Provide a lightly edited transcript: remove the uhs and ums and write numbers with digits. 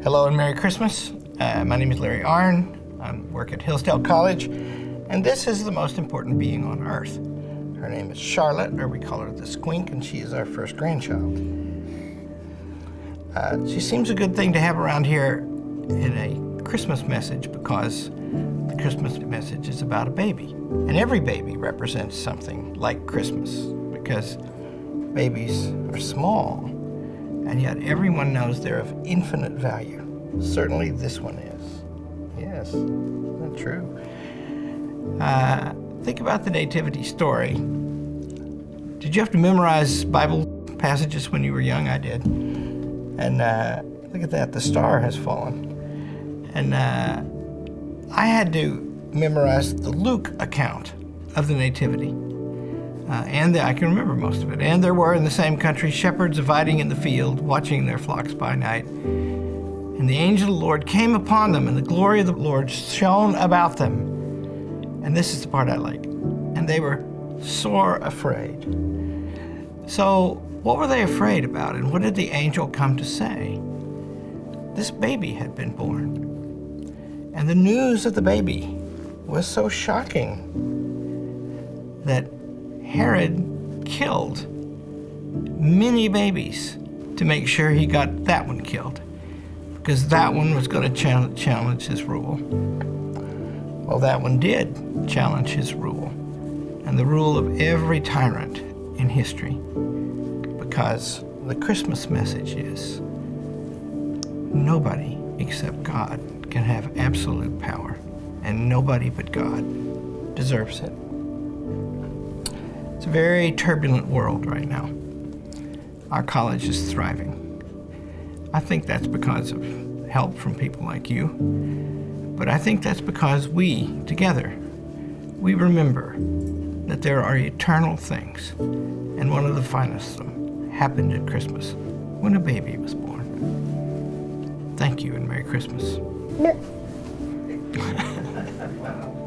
Hello and Merry Christmas. My name is Larry Arnn. I work at Hillsdale College, and this is the most important being on earth. Her name is Charlotte, or we call her the Squink, and she is our first grandchild. She seems a good thing to have around here in a Christmas message because the Christmas message is about a baby. And every baby represents something like Christmas because babies are small, and yet everyone knows they're of infinite value. Certainly this one is. Yes, isn't that true? Think about the nativity story. Did you have to memorize Bible passages when you were young? I did. And look at that, the star has fallen. And I had to memorize the Luke account of the nativity. I can remember most of it. And there were in the same country shepherds abiding in the field, watching their flocks by night. And the angel of the Lord came upon them, and the glory of the Lord shone about them. And this is the part I like. And they were sore afraid. So what were they afraid about, and what did the angel come to say? This baby had been born. And the news of the baby was so shocking that Herod killed many babies to make sure he got that one killed, because that one was going to challenge his rule. Well, that one did challenge his rule, and the rule of every tyrant in history, because the Christmas message is nobody except God can have absolute power, and nobody but God deserves it. It's a very turbulent world right now. Our college is thriving. I think that's because of help from people like you, but I think that's because we, together, we remember that there are eternal things, and one of the finest of them happened at Christmas, when a baby was born. Thank you and Merry Christmas. No. Wow.